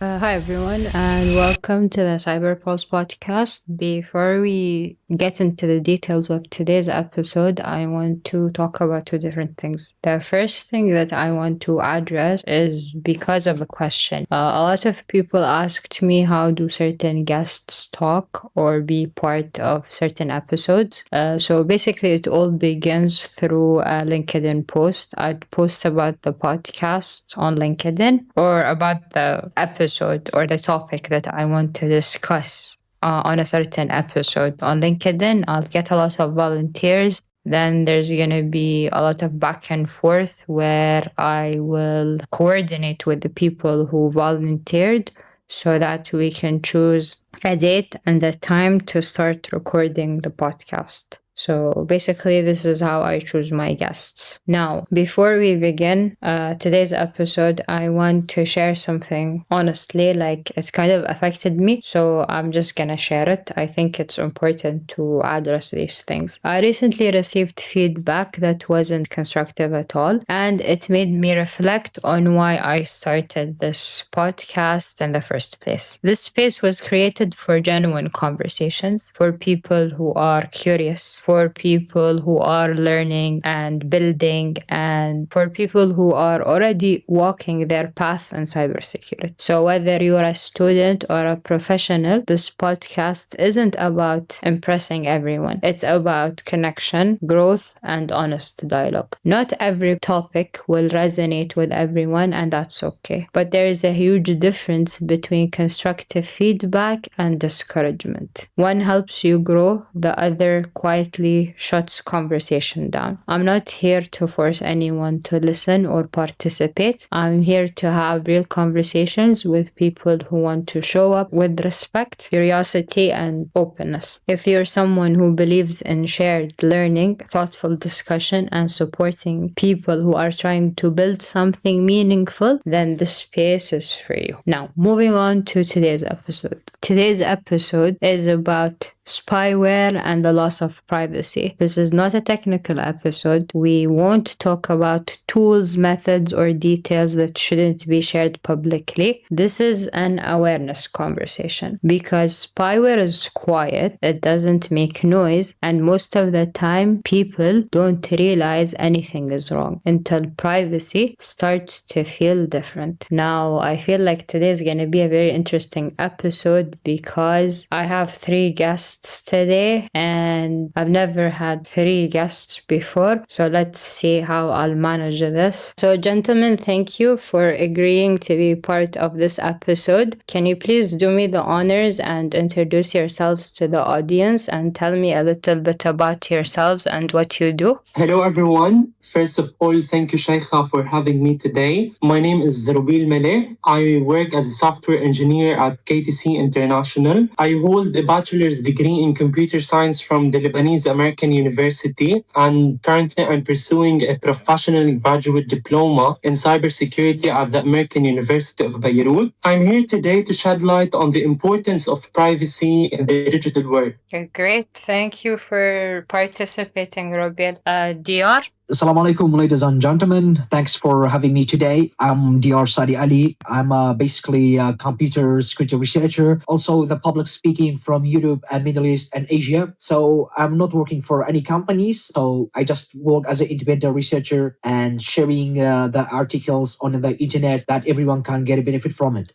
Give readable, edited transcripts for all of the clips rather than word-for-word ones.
Hi everyone, and welcome to the Cyberpulse podcast. Before we get into the details of today's episode, I want to talk about two different things. The first thing that I want to address is because of a question. A lot of people asked me how do certain guests talk or be part of certain episodes. So basically, it all begins through a LinkedIn post. I'd post about the podcast on LinkedIn or about the episode or the topic that I want to discuss on a certain episode on LinkedIn. I'll get a lot of volunteers. Then there's going to be a lot of back and forth where I will coordinate with the people who volunteered so that we can choose a date and a time to start recording the podcast. So basically, this is how I choose my guests. Now, before we begin today's episode, I want to share something honestly, like it kind of affected me. So I'm just gonna share it. I think it's important to address these things. I recently received feedback that wasn't constructive at all, and it made me reflect on why I started this podcast in the first place. This space was created for genuine conversations, for people who are curious, for people who are learning and building, and for people who are already walking their path in cybersecurity. So, whether you're a student or a professional, this podcast isn't about impressing everyone. It's about connection, growth, and honest dialogue. Not every topic will resonate with everyone, and that's okay. But there is a huge difference between constructive feedback and discouragement. One helps you grow, the other quietly shuts conversation down. I'm not here to force anyone to listen or participate. I'm here to have real conversations with people who want to show up with respect, curiosity, and openness. If you're someone who believes in shared learning, thoughtful discussion, and supporting people who are trying to build something meaningful, then this space is for you. Now, moving on to today's episode. Today's episode is about spyware and the loss of privacy. This is not a technical episode. We won't talk about tools, methods, or details that shouldn't be shared publicly. This is an awareness conversation because spyware is quiet, it doesn't make noise, and most of the time people don't realize anything is wrong until privacy starts to feel different. Now, I feel like today is going to be a very interesting episode because I have three guests today and I've never had three guests before. So let's see how I'll manage this. So, gentlemen, thank you for agreeing to be part of this episode. Can you please do me the honors and introduce yourselves to the audience and tell me a little bit about yourselves and what you do? Hello, everyone. First of all, thank you, Shaikha, for having me today. My name is Robeel Maleh. I work as a software engineer at KTC International. I hold a bachelor's degree in computer science from the Lebanese American University, and currently I'm pursuing a professional graduate diploma in cybersecurity at the American University of Beirut. I'm here today to shed light on the importance of privacy in the digital world. Okay, great. Thank you for participating, Robin. Diyar? Assalamu alaikum, ladies and gentlemen. Thanks for having me today. I'm Diyar Sadi Ali. I'm basically a computer security researcher, also the public speaking from Europe and Middle East and Asia. So I'm not working for any companies. So I just work as an independent researcher and sharing the articles on the internet that everyone can get a benefit from it.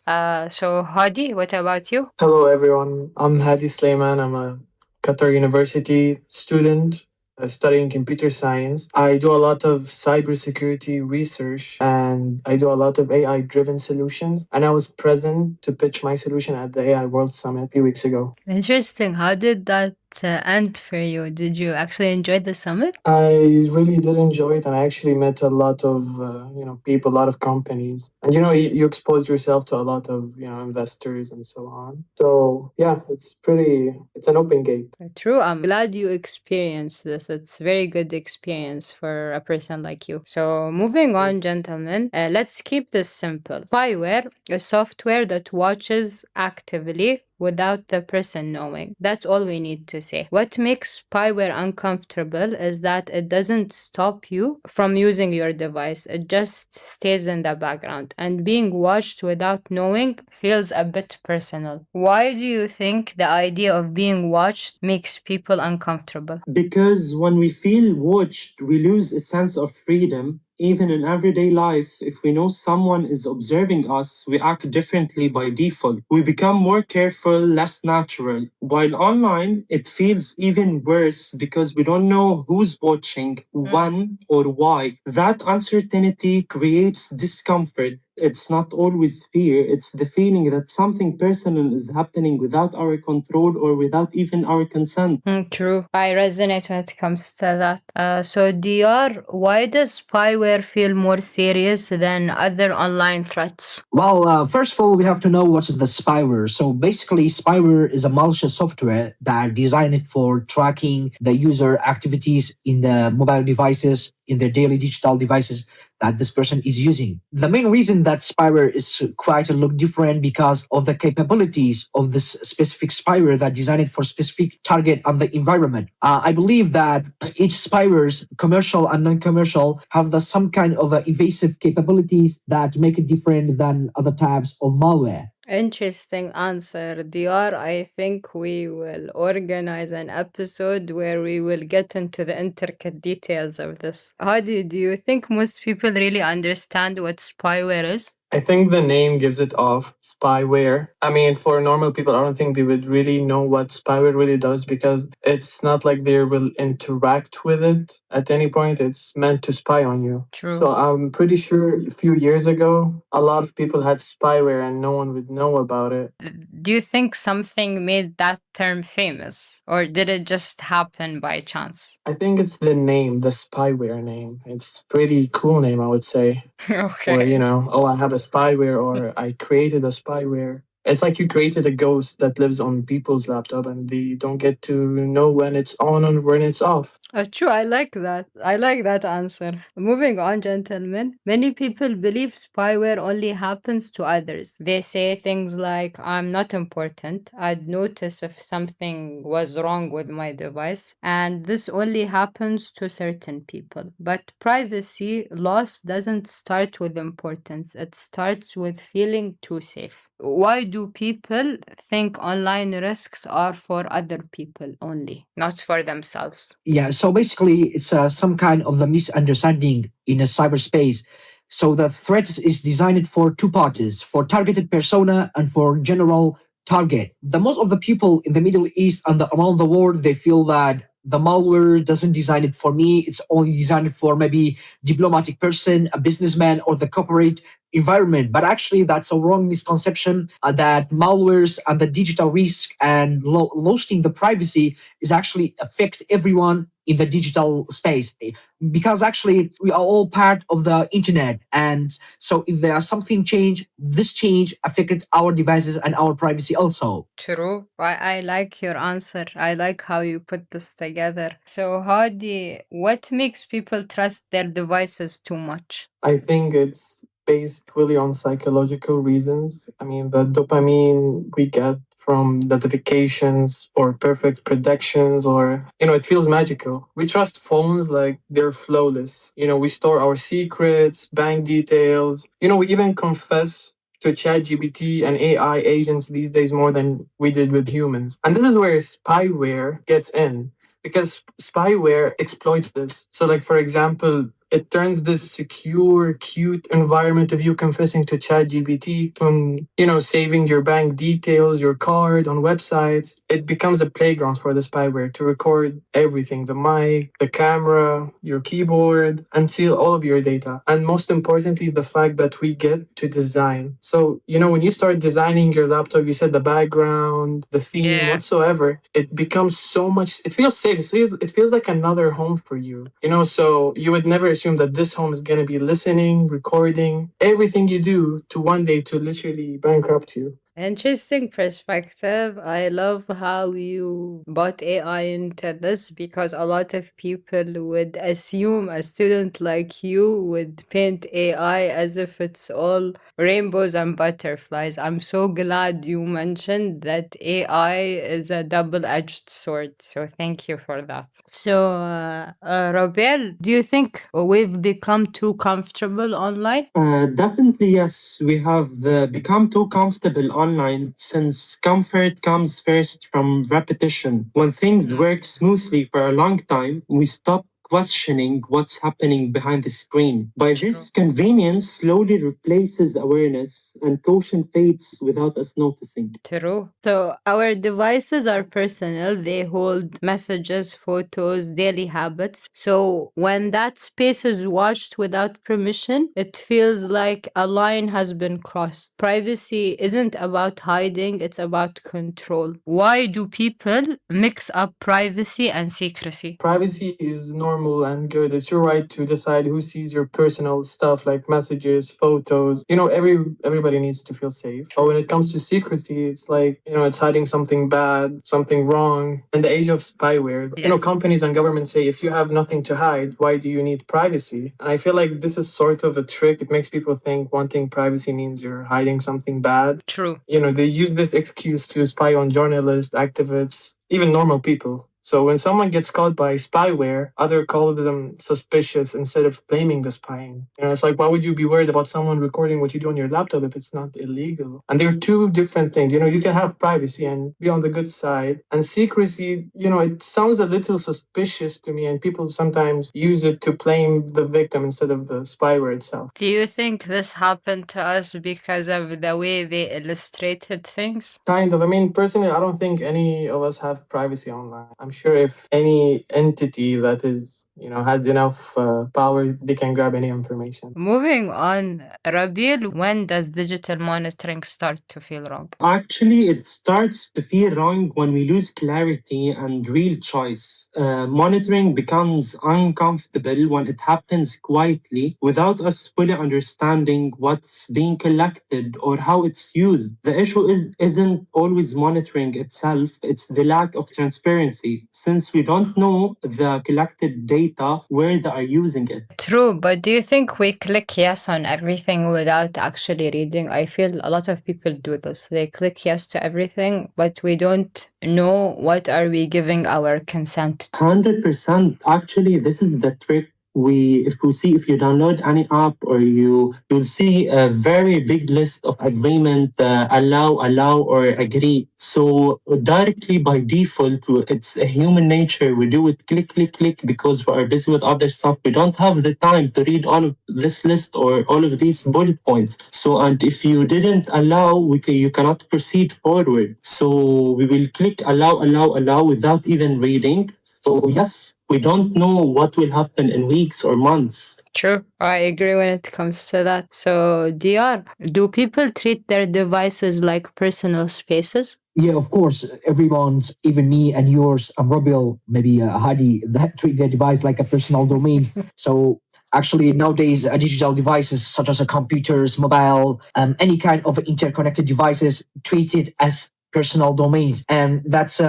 So Hadi, what about you? Hello, everyone. I'm Hadi Sleiman. I'm a Qatar University student studying computer science. I do a lot of cybersecurity research and I do a lot of AI driven solutions. And I was present to pitch my solution at the AI World Summit a few weeks ago. Interesting. How did that end for you? Did you actually enjoy the summit? I really did enjoy it, and I actually met a lot of people, a lot of companies, and you expose yourself to a lot of investors and so on. So yeah, it's an open gate. True. I'm glad you experienced this. It's a very good experience for a person like you. So moving on, gentlemen, let's keep this simple. Spyware is software that watches actively without the person knowing. That's all we need to say. What makes spyware uncomfortable is that it doesn't stop you from using your device, it just stays in the background. And being watched without knowing feels a bit personal. Why do you think the idea of being watched makes people uncomfortable? Because when we feel watched, we lose a sense of freedom. Even in everyday life, if we know someone is observing us, we act differently by default. We become more careful, less natural. While online, it feels even worse because we don't know who's watching, when, or why. That uncertainty creates discomfort. It's not always fear, it's the feeling that something personal is happening without our control or without even our consent. True. I resonate when it comes to that. So, DR, why does spyware feel more serious than other online threats? Well, first of all, we have to know what's the spyware. So basically, spyware is a malicious software that designed for tracking the user activities in the mobile devices, in their daily digital devices that this person is using. The main reason that spyware is quite a look different because of the capabilities of this specific spyware that designed for specific target on the environment. I believe that each spywares, commercial and non-commercial, have some kind of evasive capabilities that make it different than other types of malware. Interesting answer, DR. I think we will organize an episode where we will get into the intricate details of this. Hadi, do you think most people really understand what spyware is? I think the name gives it off, spyware. I mean, for normal people, I don't think they would really know what spyware really does because it's not like they will interact with it at any point. It's meant to spy on you. True. So I'm pretty sure a few years ago, a lot of people had spyware and no one would know about it. Do you think something made that term famous, or did it just happen by chance? I think it's the name, the spyware name. It's pretty cool name, I would say. Or, Okay. oh, I have a spyware or I created a spyware. It's like you created a ghost that lives on people's laptop and they don't get to know when it's on and when it's off. True, I like that. I like that answer. Moving on, gentlemen. Many people believe spyware only happens to others. They say things like, I'm not important. I'd notice if something was wrong with my device. And this only happens to certain people. But privacy loss doesn't start with importance, it starts with feeling too safe. Why do people think online risks are for other people only, not for themselves? Yeah, so basically, it's some kind of the misunderstanding in a cyberspace. So the threat is designed for two parties, for targeted persona and for general target. The most of the people in the Middle East and around the world, they feel that the malware doesn't design it for me. It's only designed for maybe diplomatic person, a businessman, or the corporate environment. But actually, that's a wrong misconception that malwares and the digital risk and losing the privacy is actually affect everyone in the digital space because actually we are all part of the internet, and so if there are something change, this change affected our devices and our privacy also. True. I like your answer. I like how you put this together. So, Hadi, what makes people trust their devices too much? I think it's based really on psychological reasons. I mean, the dopamine we get from notifications or perfect predictions, or, it feels magical. We trust phones like they're flawless. We store our secrets, bank details. We even confess to ChatGPT and AI agents these days more than we did with humans. And this is where spyware gets in because spyware exploits this. So, like, for example, it turns this secure, cute environment of you confessing to ChatGPT to, saving your bank details, your card on websites. It becomes a playground for the spyware to record everything, the mic, the camera, your keyboard, and steal all of your data. And most importantly, the fact that we get to design. So, when you start designing your laptop, you set the background, the theme, Yeah. whatsoever, it becomes so much, it feels safe. It feels like another home for you. So you would never assume that this home is going to be listening, recording everything you do to one day to literally bankrupt you. Interesting perspective. I love how you brought AI into this because a lot of people would assume a student like you would paint AI as if it's all rainbows and butterflies. I'm so glad you mentioned that AI is a double edged sword. So thank you for that. So, Robel, do you think we've become too comfortable online? Definitely, yes. We have become too comfortable online since comfort comes first from repetition. When things work smoothly for a long time, we stop questioning what's happening behind the screen. By this, convenience slowly replaces awareness and caution fades without us noticing. True. So our devices are personal. They hold messages, photos, daily habits. So when that space is watched without permission, it feels like a line has been crossed. Privacy isn't about hiding, it's about control. Why do people mix up privacy and secrecy? Privacy is normal and good. It's your right to decide who sees your personal stuff like messages, photos. Everybody needs to feel safe. But when it comes to secrecy, it's like, it's hiding something bad, something wrong. In the age of spyware, Yes. companies and governments say if you have nothing to hide, why do you need privacy? And I feel like this is sort of a trick. It makes people think wanting privacy means you're hiding something bad. True. They use this excuse to spy on journalists, activists, even normal people. So when someone gets caught by spyware, other call them suspicious instead of blaming the spying. It's like, why would you be worried about someone recording what you do on your laptop if it's not illegal? And they're two different things. You can have privacy and be on the good side. And secrecy, it sounds a little suspicious to me, and people sometimes use it to blame the victim instead of the spyware itself. Do you think this happened to us because of the way they illustrated things? Kind of. I mean, personally, I don't think any of us have privacy online. I'm sure if any entity that is, has enough power, they can grab any information. Moving on, Rabil, when does digital monitoring start to feel wrong? Actually, it starts to feel wrong when we lose clarity and real choice. Monitoring becomes uncomfortable when it happens quietly without us fully understanding what's being collected or how it's used. The issue isn't always monitoring itself, it's the lack of transparency, since we don't know the collected data where they are using it. True, but do you think we click yes on everything without actually reading? I feel a lot of people do this. They click yes to everything, but we don't know what are we giving our consent to. 100%. Actually, this is the trick. If you download any app or you'll see a very big list of agreement, allow or agree. So directly by default, it's a human nature. We do it click because we are busy with other stuff. We don't have the time to read all of this list or all of these bullet points. So and if you didn't allow, you cannot proceed forward. So we will click allow without even reading. So yes, we don't know what will happen in weeks or months. True, I agree when it comes to that. So, Dr, do people treat their devices like personal spaces? Yeah, of course, everyone's, even me and yours, Robil, maybe Hadi, that treat their device like a personal domain. So actually nowadays, digital devices such as computers, mobile, any kind of interconnected devices treated as personal domains. And that's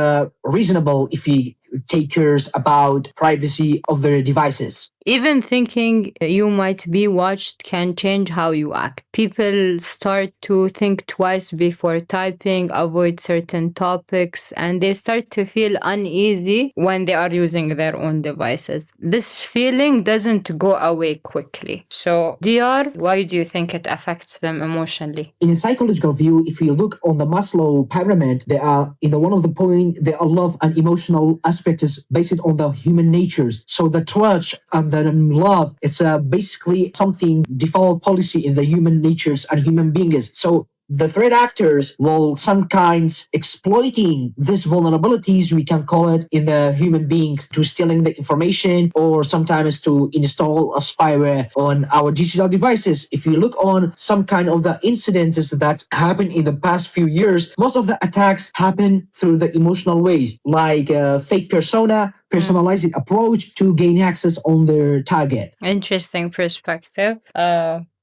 reasonable if we take cares about privacy of their devices. Even thinking you might be watched can change how you act. People start to think twice before typing, avoid certain topics, and they start to feel uneasy when they are using their own devices. This feeling doesn't go away quickly. So, DR, why do you think it affects them emotionally? In a psychological view, if you look on the Maslow pyramid, they are in the one of the point, the love and emotional aspect is based on the human natures. So the touch and the love, it's basically something default policy in the human natures and human beings. So the threat actors will sometimes exploiting these vulnerabilities, we can call it, in the human beings to stealing the information or sometimes to install a spyware on our digital devices. If you look on some kind of the incidents that happened in the past few years, most of the attacks happen through the emotional ways, like fake persona, personalized approach to gain access on their target. Interesting perspective.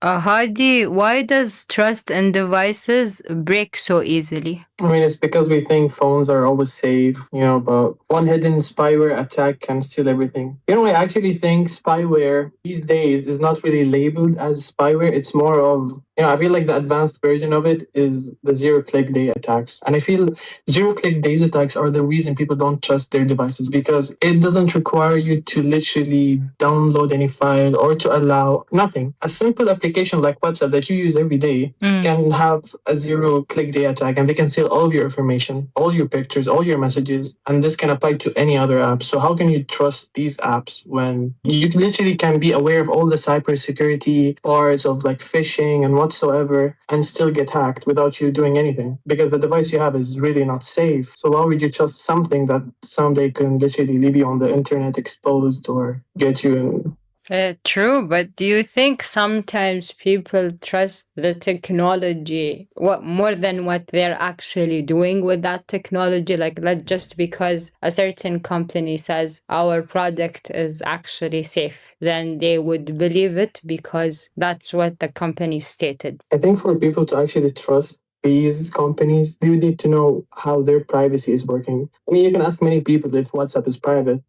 Hadi, why does trust in devices break so easily? I mean, it's because we think phones are always safe, but one hidden spyware attack can steal everything. I actually think spyware these days is not really labeled as spyware. It's more of, I feel like the advanced version of it is the zero click day attacks. And I feel zero click days attacks are the reason people don't trust their devices because it doesn't require you to literally download any file or to allow nothing. A simple application like WhatsApp that you use every day can have a zero click day attack and they can steal all of your information, all your pictures, all your messages, and this can apply to any other app. So how can you trust these apps when you literally can be aware of all the cybersecurity parts of like phishing and whatsoever and still get hacked without you doing anything because the device you have is really not safe. So why would you trust something that someday can literally leave you on the internet exposed or get you in? True, but do you think sometimes people trust the technology more than what they're actually doing with that technology? Like, not just because a certain company says our product is actually safe, then they would believe it because that's what the company stated. I think for people to actually trust these companies, you need to know how their privacy is working. I mean, you can ask many people if WhatsApp is private,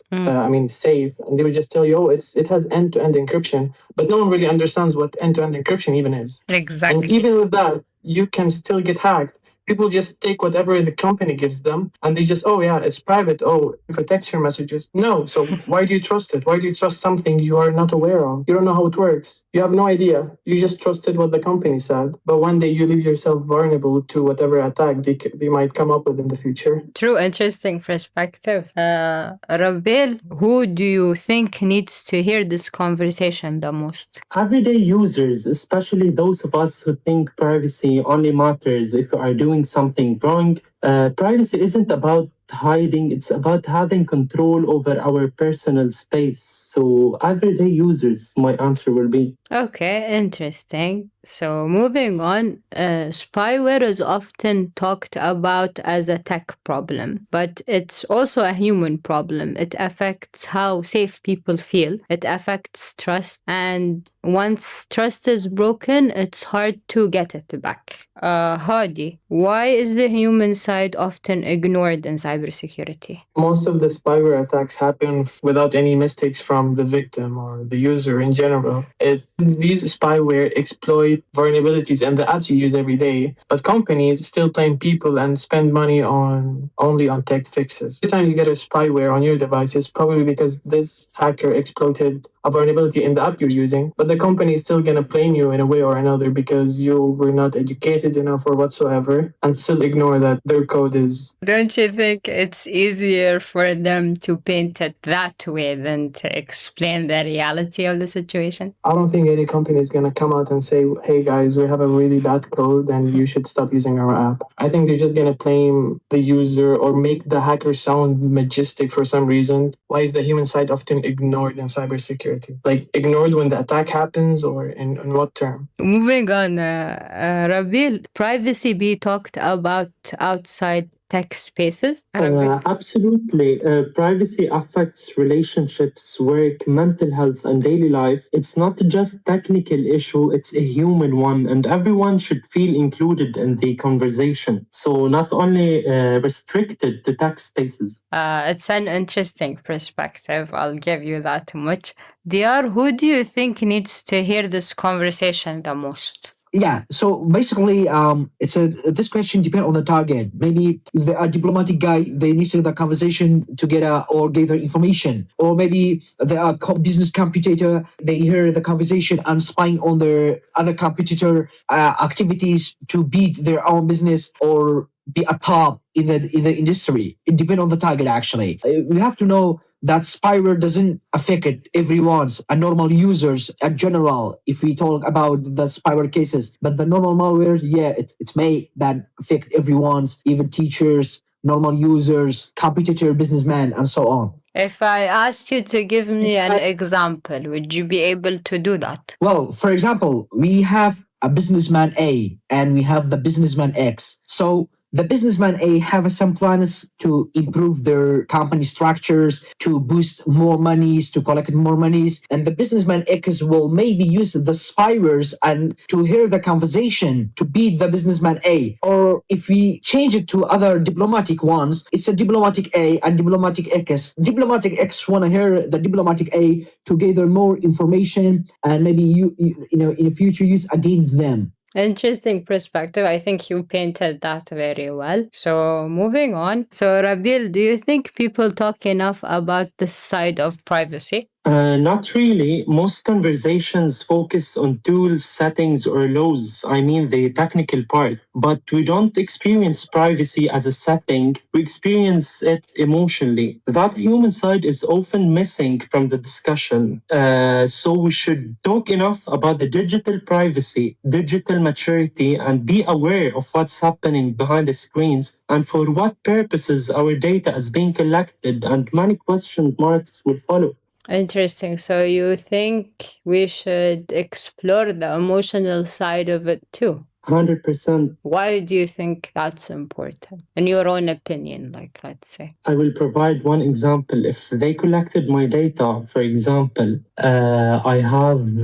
safe, and they will just tell you, oh, it has end-to-end encryption, but no one really understands what end-to-end encryption even is. Exactly. And even with that, you can still get hacked. People just take whatever the company gives them and they just, oh yeah, it's private. Oh, it protects your messages. No. So why do you trust it? Why do you trust something you are not aware of? You don't know how it works. You have no idea. You just trusted what the company said. But one day you leave yourself vulnerable to whatever attack they might come up with in the future. True, interesting perspective. Rabel, who do you think needs to hear this conversation the most? Everyday users, especially those of us who think privacy only matters if you are doing something wrong. Privacy isn't about hiding, it's about having control over our personal space. So, everyday users, my answer will be. Okay, interesting. So, moving on, spyware is often talked about as a tech problem, but it's also a human problem. It affects how safe people feel, it affects trust, and once trust is broken, it's hard to get it back. Hadi, why is the human side often ignored in cybersecurity? Most of the spyware attacks happen without any mistakes from the victim or the user in general. These spyware exploit vulnerabilities in the apps you use every day, but companies still blame people and spend money only on tech fixes. Every time you get a spyware on your device, it's probably because this hacker exploited a vulnerability in the app you're using, but the company is still gonna blame you in a way or another because you were not educated enough or whatsoever, and still ignore that their code is. Don't you think it's easier for them to paint it that way than to explain the reality of the situation? I don't think any company is gonna come out and say, "Hey guys, we have a really bad code and you should stop using our app." I think they're just gonna blame the user or make the hacker sound majestic for some reason. Why is the human side often ignored in cybersecurity? Like ignored when the attack happens, or in what term? Moving on, Rabil, privacy be talked about outside tech spaces? Absolutely. Privacy affects relationships, work, mental health, and daily life. It's not just a technical issue, it's a human one, and everyone should feel included in the conversation. So not only restricted to tech spaces. It's an interesting perspective. I'll give you that much. Diyar, who do you think needs to hear this conversation the most? Yeah, so basically, this question depends on the target. Maybe if they are a diplomatic guy, they need to hear the conversation to get or gather information, or maybe they are business competitor, they hear the conversation and spying on their other competitor activities to beat their own business or be a top in the industry. It depends on the target. Actually, we have to know that spyware doesn't affect everyone's normal users in general if we talk about the spyware cases, but the normal malware, yeah, it may that affect everyone's, even teachers, normal users, competitor, businessmen, and so on. If I asked you to give me an example, would you be able to do that? Well, for example, we have a businessman A and we have the businessman X. So The businessman A have some plans to improve their company structures, to boost more monies, to collect more monies, and the businessman X will maybe use the spywares and to hear the conversation to beat the businessman A. Or if we change it to other diplomatic ones, it's a diplomatic A and diplomatic X. Diplomatic X want to hear the diplomatic A to gather more information and maybe in the future use against them. Interesting perspective. I think you painted that very well. So, moving on. So, Rabil, do you think people talk enough about this side of privacy? Not really. Most conversations focus on tools, settings, or laws. I mean, the technical part. But we don't experience privacy as a setting, we experience it emotionally. That human side is often missing from the discussion. So we should talk enough about the digital privacy, digital maturity, and be aware of what's happening behind the screens and for what purposes our data is being collected, and many question marks will follow. Interesting. So, you think we should explore the emotional side of it too? 100%. Why do you think that's important? In your own opinion, like, let's say. I will provide one example. If they collected my data, for example, I have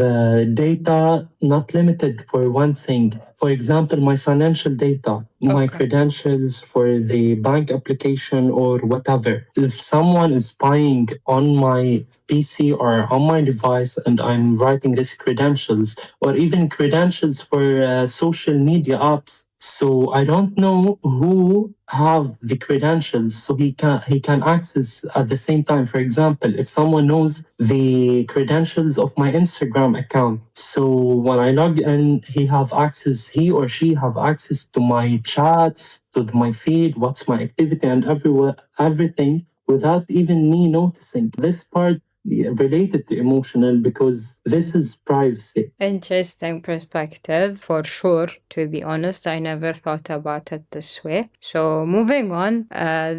data not limited for one thing. For example, my financial data, my Okay. credentials for the bank application or whatever. If someone is spying on my PC or on my device and I'm writing these credentials or even credentials for social media apps, so I don't know who have the credentials, so he can access at the same time. For example, if someone knows the credentials of my Instagram account, so when I log in, he or she have access to my chats, to my feed, what's my activity, and everything without even me noticing. This part related to emotional because this is privacy. Interesting perspective for sure. To be honest, I never thought about it this way. So, moving on,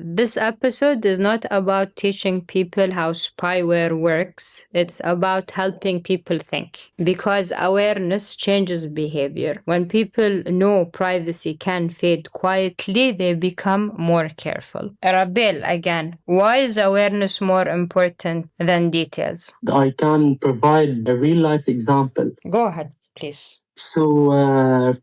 this episode is not about teaching people how spyware works, it's about helping people think. Because awareness changes behavior. When people know privacy can fade quietly, they become more careful. Rabil, again, why is awareness more important than details? I can provide a real life example. Go ahead, please. So,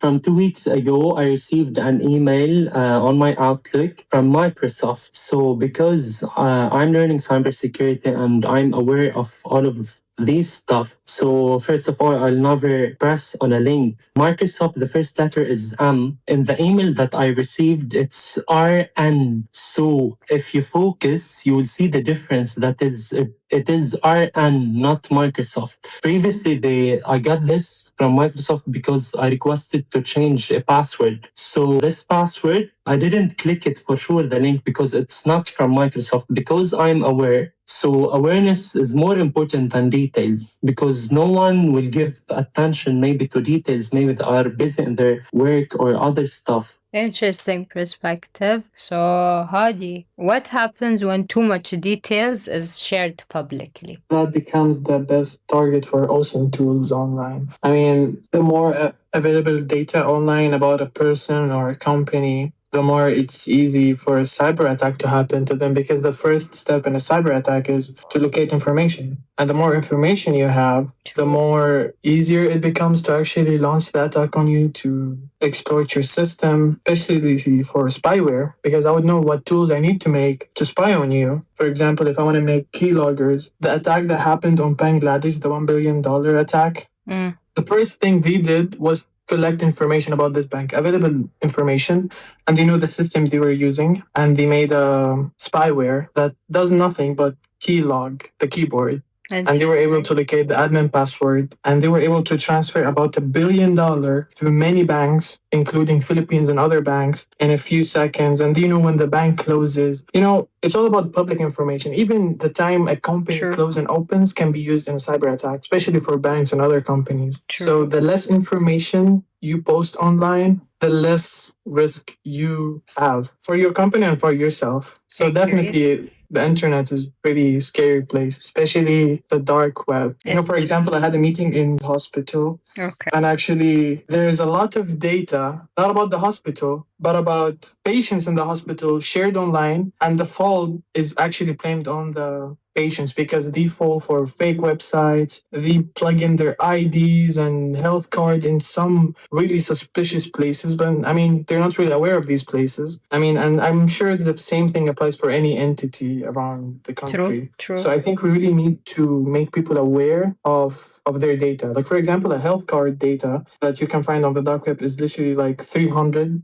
from 2 weeks ago, I received an email on my Outlook from Microsoft. So, because I'm learning cybersecurity and I'm aware of all of these stuff. So, first of all, I'll never press on a link. Microsoft, the first letter is M. In the email that I received, it's RN. So, if you focus, you will see the difference. That is, it is RN, not Microsoft. Previously, I got this from Microsoft because I requested to change a password. So this password, I didn't click it for sure, the link, because it's not from Microsoft, because I'm aware. So awareness is more important than details because no one will give attention maybe to details. Maybe they are busy in their work or other stuff. Interesting perspective. So, Hadi, what happens when too much details is shared publicly? That becomes the best target for awesome tools online. I mean, the more available data online about a person or a company, the more it's easy for a cyber attack to happen to them because the first step in a cyber attack is to locate information. And the more information you have, the more easier it becomes to actually launch the attack on you, to exploit your system, especially for spyware, because I would know what tools I need to make to spy on you. For example, if I want to make keyloggers, the attack that happened on Bangladesh, the $1 billion attack, the first thing they did was collect information about this bank, available information, and they knew the system they were using, and they made a spyware that does nothing but keylog the keyboard. And they were able to locate the admin password, and they were able to transfer about $1 billion to many banks, including Philippines and other banks, in a few seconds. And when the bank closes, it's all about public information. Even the time a company closes and opens can be used in a cyber attack, especially for banks and other companies. So the less information you post online, the less risk you have for your company and for yourself. So Agreed. definitely the internet is pretty scary place, especially the dark web. For example, I had a meeting in hospital. Okay. And actually, there is a lot of data, not about the hospital, but about patients in the hospital shared online. And the fault is actually blamed on the patients because they fall for fake websites. They plug in their IDs and health card in some really suspicious places. But I mean, they're not really aware of these places. I mean, and I'm sure the same thing applies for any entity around the country. True. So I think we really need to make people aware of their data. Like for example, a health card data that you can find on the dark web is literally like $300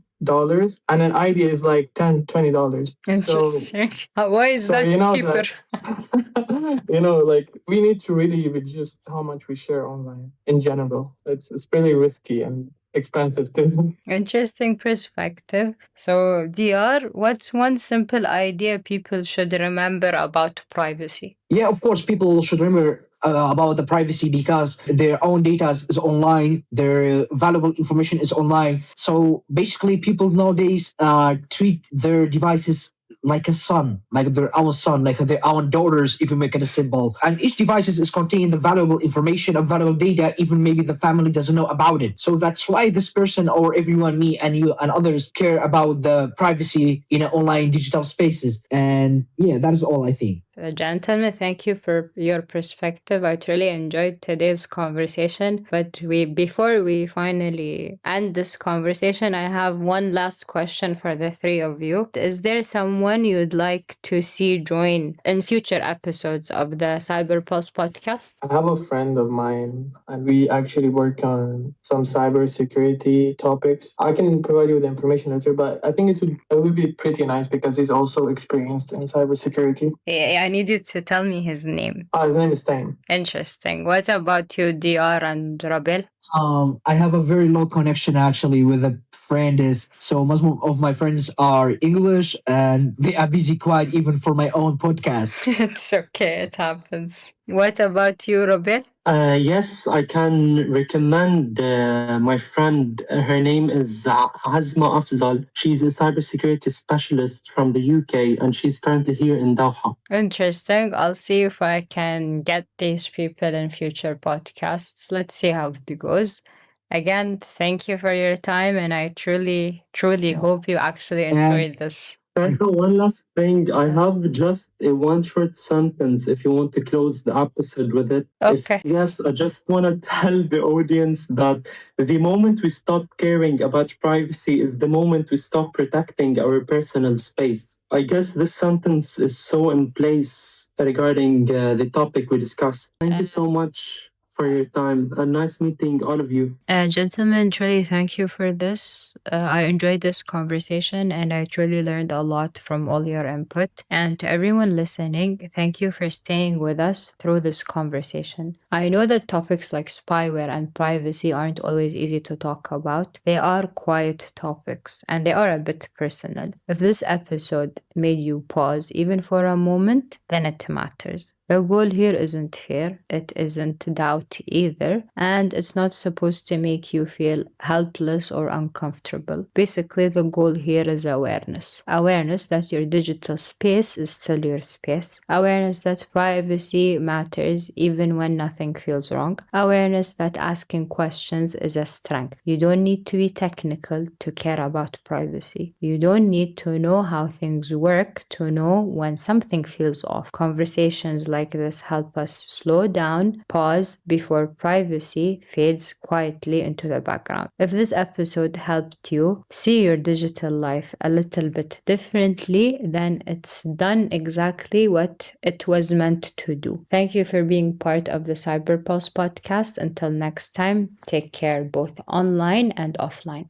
and an ID is like $10-$20. Interesting. Why is So that you know cheaper? like we need to really reduce how much we share online in general. It's pretty risky and expensive too. Interesting perspective. So, DR, what's one simple idea people should remember about privacy? Yeah, of course, people should remember about the privacy because their own data is online, their valuable information is online. So basically, people nowadays treat their devices like a son, like their own son, like their own daughters, if you make it a simple. And each device is containing the valuable information and valuable data, even maybe the family doesn't know about it. So that's why this person or everyone, me and you and others, care about the privacy in online digital spaces. And yeah, that is all I think. Gentlemen, thank you for your perspective. I truly enjoyed today's conversation. But before we finally end this conversation, I have one last question for the three of you. Is there someone you'd like to see join in future episodes of the Cyber Pulse podcast? I have a friend of mine, and we actually work on some cybersecurity topics. I can provide you with the information later, but I think it would be pretty nice because he's also experienced in cybersecurity. I need you to tell me his name. His name is Stain. Interesting. What about you, DR and Rabel? I have a very low connection actually with a friend so most of my friends are English and they are busy quite even for my own podcast. It's okay, it happens. What about you, Rabel? Yes, I can recommend my friend. Her name is Azma Afzal. She's a cybersecurity specialist from the UK and she's currently here in Doha. Interesting. I'll see if I can get these people in future podcasts. Let's see how it goes. Again, thank you for your time, and I truly hope you actually enjoyed this. One last thing. I have just a one short sentence if you want to close the episode with it. Okay. Yes, I just want to tell the audience that the moment we stop caring about privacy is the moment we stop protecting our personal space. I guess this sentence is so in place regarding the topic we discussed. Thank you so much for your time and nice meeting all of you. Gentlemen, truly thank you for this. I enjoyed this conversation and I truly learned a lot from all your input. And to everyone listening, thank you for staying with us through this conversation. I know that topics like spyware and privacy aren't always easy to talk about. They are quiet topics and they are a bit personal. If this episode made you pause even for a moment, then it matters. The goal here isn't fear, it isn't doubt either, and it's not supposed to make you feel helpless or uncomfortable. Basically, the goal here is awareness. Awareness that your digital space is still your space. Awareness that privacy matters even when nothing feels wrong. Awareness that asking questions is a strength. You don't need to be technical to care about privacy. You don't need to know how things work to know when something feels off. Conversations like this help us slow down, pause before privacy fades quietly into the background. If this episode helped you see your digital life a little bit differently, then it's done exactly what it was meant to do. Thank you for being part of the Cyberpulse podcast. Until next time, take care both online and offline.